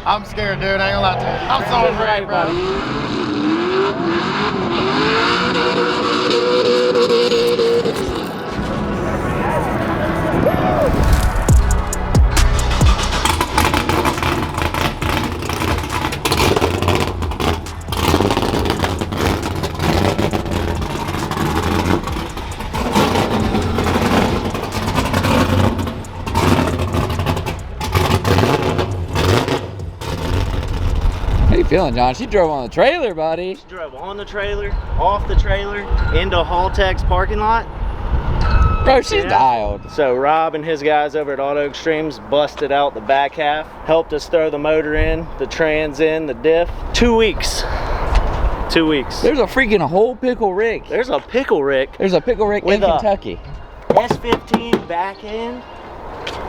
I'm scared, dude. I ain't gonna lie to you. I'm so afraid, bro. How you feeling, John? She drove on the trailer, buddy. She drove on the trailer, off the trailer, into Haltech's parking lot. Bro, she's dialed. So Rob and his guys over at Auto Extremes busted out the back half, helped us throw the motor in, the trans in, the diff. 2 weeks. 2 weeks. There's a freaking whole Pickle Rick. There's a Pickle Rick. There's a Pickle Rick in Kentucky. S14 back end,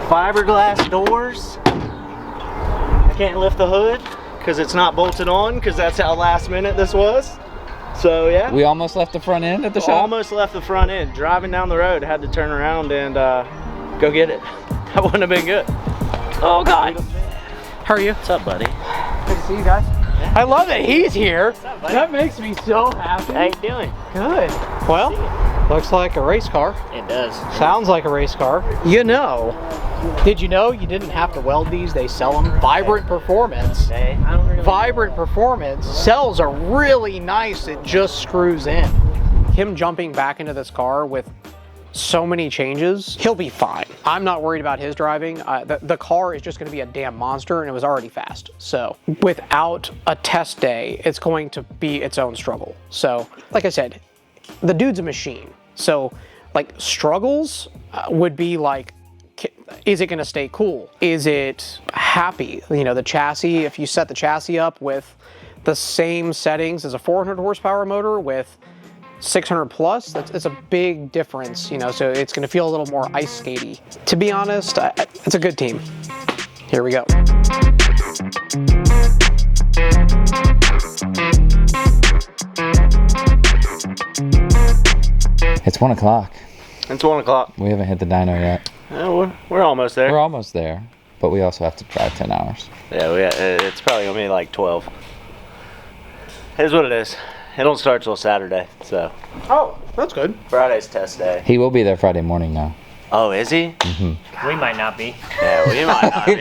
fiberglass doors. I can't lift the hood because it's not bolted on, because that's how last minute this was. So yeah. We almost left the front end at the shop? Almost left the front end. Driving down the road, had to turn around and go get it. That wouldn't have been good. Oh God. How are you? What's up, buddy? Good to see you guys. Yeah. I love that he's here. What's up, buddy? That makes me so happy. How you doing? Good. Well, looks like a race car. It does. Sounds like a race car. You know, did you know you didn't have to weld these? They sell them. Vibrant Performance. Hey, I don't really Vibrant Performance cells are really nice. It just screws in. Him jumping back into this car with so many changes, he'll be fine. I'm not worried about his driving. The car is just going to be a damn monster, and it was already fast. So without a test day, it's going to be its own struggle. So like I said, the dude's a machine. So like struggles would be like, is it going to stay cool? Is it happy? You know, the chassis, if you set the chassis up with the same settings as a 400 horsepower motor with 600 plus, it's a big difference, you know, so it's going to feel a little more ice skatey. To be honest, it's a good team. Here we go. It's 1 o'clock. It's 1 o'clock. We haven't hit the dyno yet. We're almost there. We're almost there, but we also have to drive 10 hours. Yeah, it's probably gonna be like 12. Here's what it is. It don't start till Saturday, so. Oh, that's good. Friday's test day. He will be there Friday morning now. Oh, is he? Mm-hmm. We might not be. Yeah, we might not be.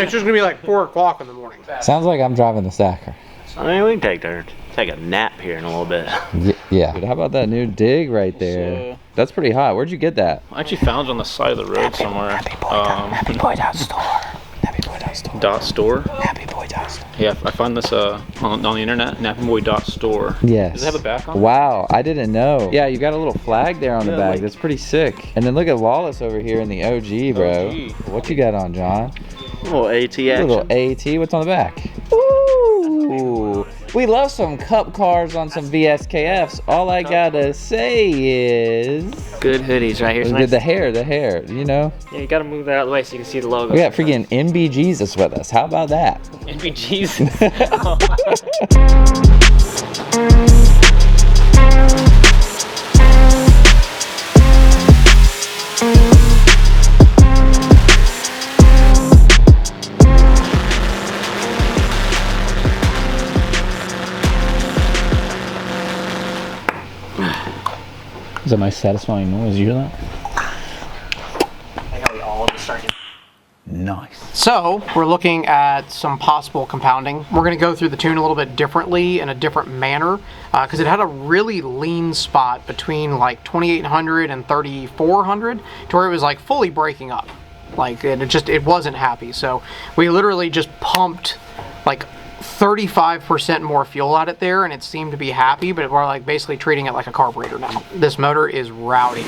It's just gonna be like 4 o'clock in the morning. Sounds like I'm driving the stacker. I mean, we can take a nap here in a little bit. Yeah. How about that new dig right there? That's pretty hot. Where'd you get that? I actually found it on the side of the road somewhere. Nappy Boy Dot Store. Nappy Boy Dot Store. Dot store? Nappy Boy Dot Store. Yeah, I found this on the internet. Nappy Boy Dot Store. Yes. Does it have a back on? Wow, I didn't know. Yeah, you got a little flag there on the back. That's pretty sick. And then look at Lawless over here in the OG, bro. OG. What you got on, John? A little AT action. A little AT. What's on the back? Ooh. We love some cup cars on some VSKFs. All I gotta say is... Good hoodies right here. Nice. The hair, you know? Yeah, you gotta move that out of the way so you can see the logo. We got freaking MBG's with us. How about that? MBG's. Is that my satisfying noise? You hear that? I got all of starting. Nice. So we're looking at some possible compounding. We're going to go through the tune a little bit differently in a different manner because it had a really lean spot between like 2800 and 3400 to where it was like fully breaking up. Like it wasn't happy. So we literally just pumped like 35% more fuel at it there, and it seemed to be happy, but we're like basically treating it like a carburetor now. This motor is rowdy.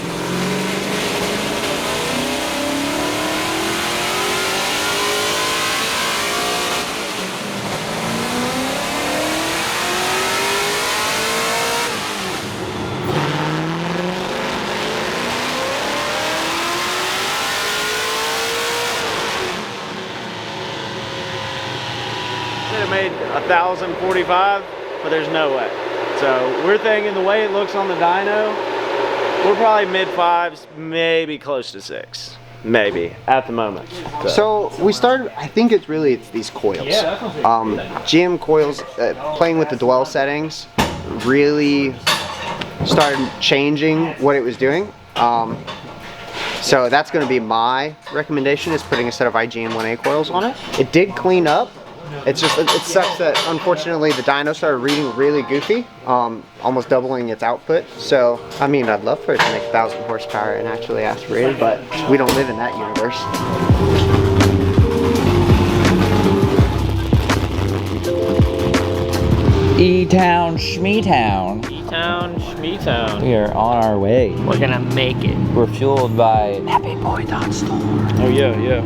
It made 1,045, but there's no way. So we're thinking the way it looks on the dyno, we're probably mid fives, maybe close to 6. maybe at the moment. So we started, I think it's these coils. GM coils, playing with the dwell settings really started changing what it was doing. So that's going to be my recommendation, is putting a set of IGN 1A coils on it. It did clean up. It's just, it sucks that unfortunately the dyno started reading really goofy, almost doubling its output. So, I mean, I'd love for it to make 1,000 horsepower and actually aspirated, but we don't live in that universe. E-Town, Schmeetown. E-Town, Schmeetown. We are on our way. We're gonna make it. We're fueled by nappyboy.store. Oh yeah, yeah.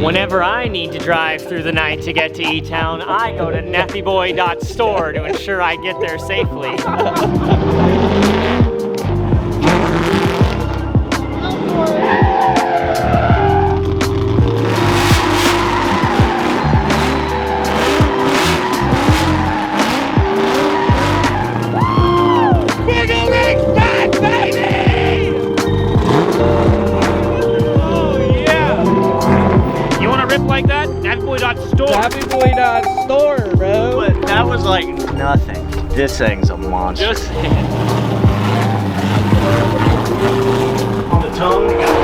Whenever I need to drive through the night to get to E-Town, I go to nappyboy.store to ensure I get there safely. PICKLE RICK back, baby! Oh yeah! You want to rip like that? Nappyboy.store. Nappyboy.store, bro. But that was like nothing. This thing's a monster. Just On the tongue, you got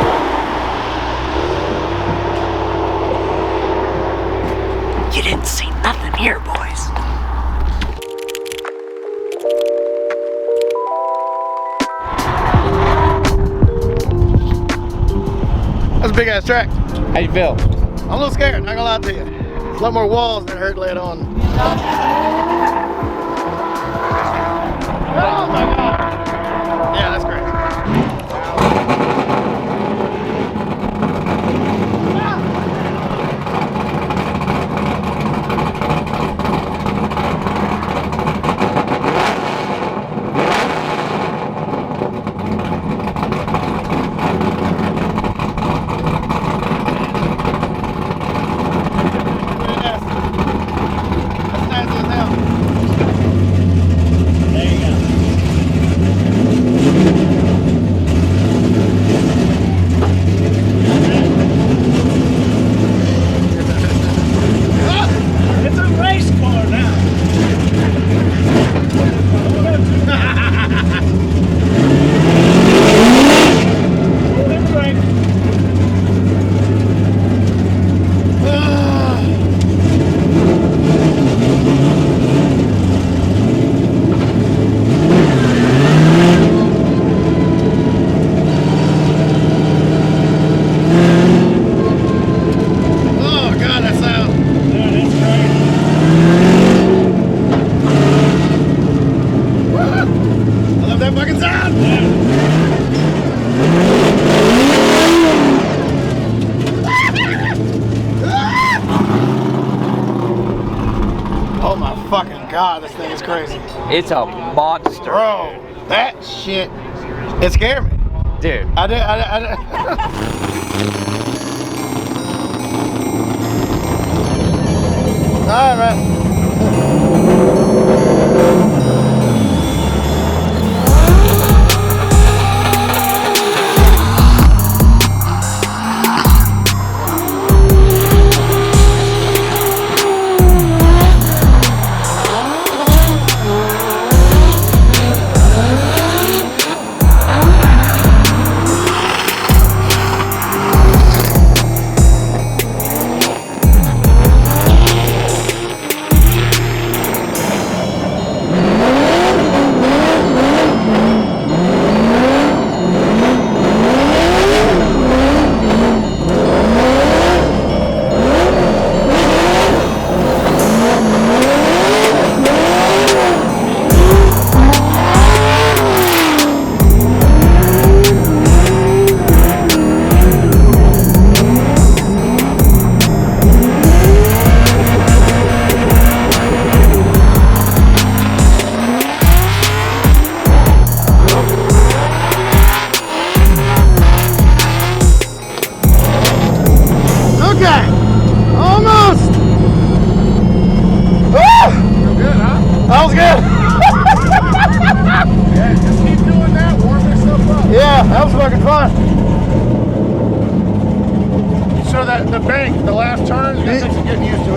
You didn't see nothing here, boys. That's a big ass track. How you feel? I'm a little scared, not gonna lie to you. A lot more walls than hurt laid on. Oh my god. Yeah, that's great. Fucking god, this thing is crazy. It's a monster. Bro, that shit, it scared me. Dude. I did. All right, man.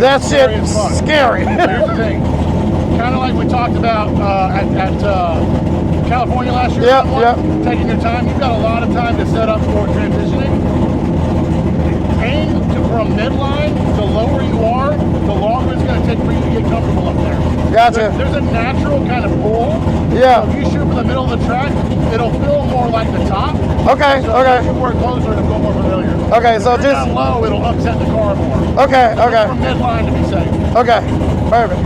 That shit's scary. Here's the thing. Kind of like we talked about at California last year. Yep. Taking your time. You've got a lot of time to set up for transitioning. Aim from midline, the lower you are, the longer it's going to take for you to get comfortable up there. Gotcha. There's a natural kind of pull. Yeah. So if you shoot from the middle of the track, it'll feel more like the top. Okay. So if you work closer, it'll feel more familiar. Okay. So just down low, it'll upset the car more. Okay. So from midline to be safe. Okay. Perfect.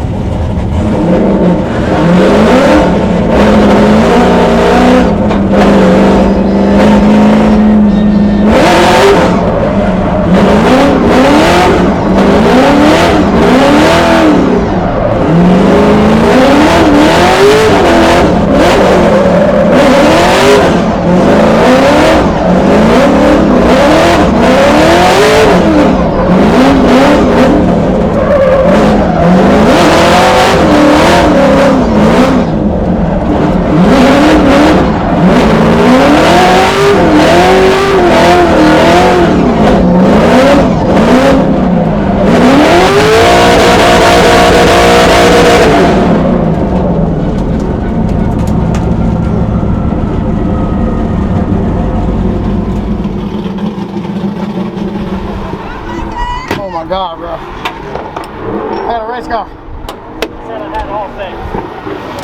God, bro. I got a race car. Said I had all things.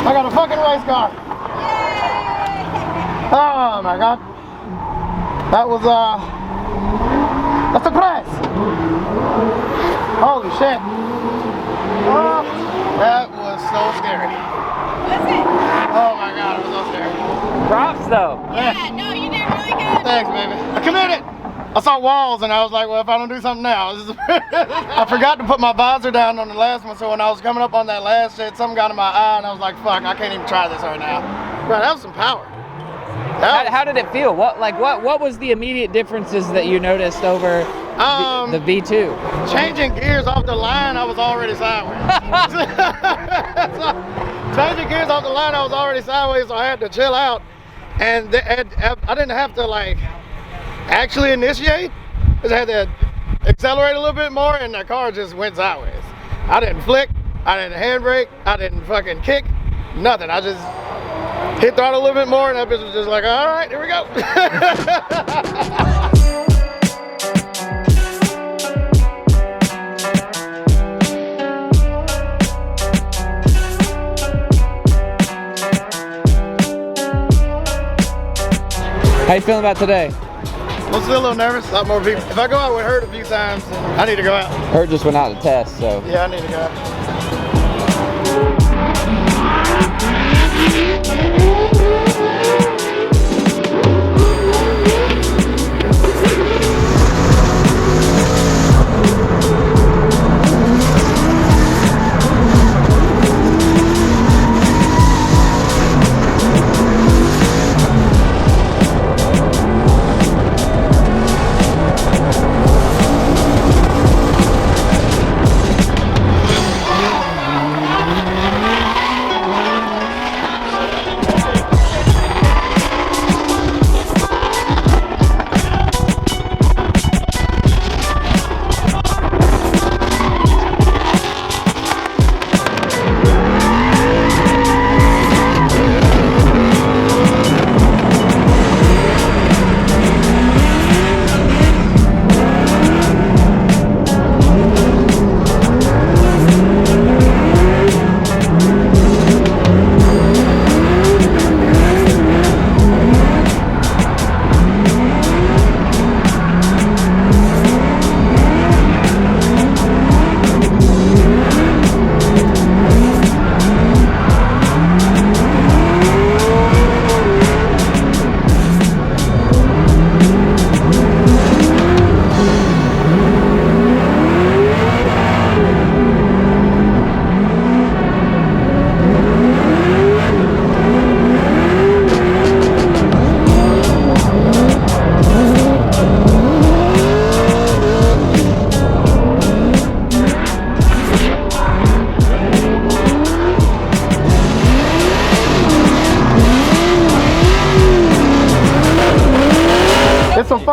I got a fucking race car. Oh my God. That was a surprise. Holy shit. Oh, that was so scary. Was it? Oh my God, it was so scary. Props though. Yeah, no, you did really good. Thanks, baby. I committed. I saw walls and I was like, well, if I don't do something now. I forgot to put my visor down on the last one, so when I was coming up on that last shit, something got in my eye and I was like, fuck, I can't even try this right now. Bro, that was some power. How did it feel? What was the immediate differences that you noticed over the V2? Changing gears off the line, I was already sideways. Changing gears off the line, I was already sideways, so I had to chill out. And I didn't have to like actually initiate. I just had to accelerate a little bit more and the car just went sideways. I didn't flick, I didn't handbrake, I didn't fucking kick, nothing. I just hit throttle a little bit more and that bitch was just like, all right, here we go. How you feeling about today? I'm still a little nervous, a lot more people. If I go out with Hurt a few times, I need to go out. Hurt just went out to test, so. Yeah, I need to go out.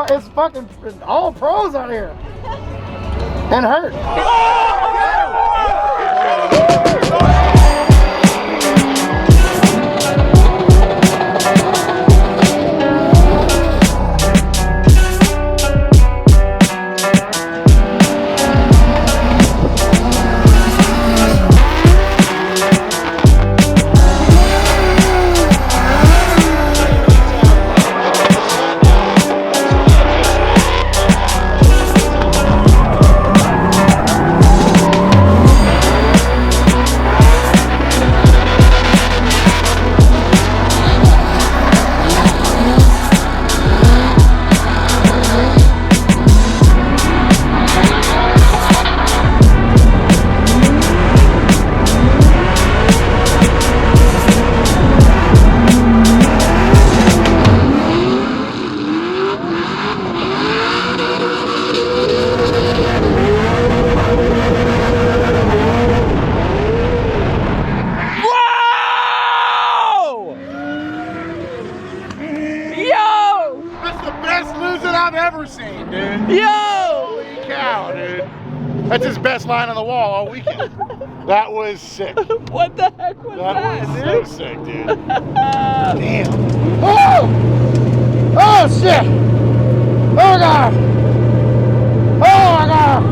It's fucking all pros out here. And Hurt. best line on the wall all weekend. That was sick. What the heck was That was dude? so sick, dude. Damn. Oh! Oh, shit! Oh, God! Oh, my God!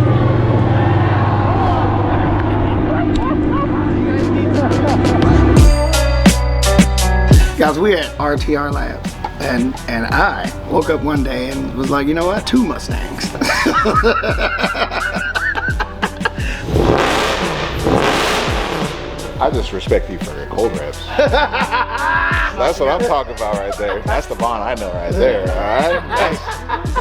Guys, we're at RTR Labs, and I woke up one day and was like, you know what? 2 Mustangs. I just respect you for your cold reps. That's what I'm talking about right there. That's the bond I know right there, all right?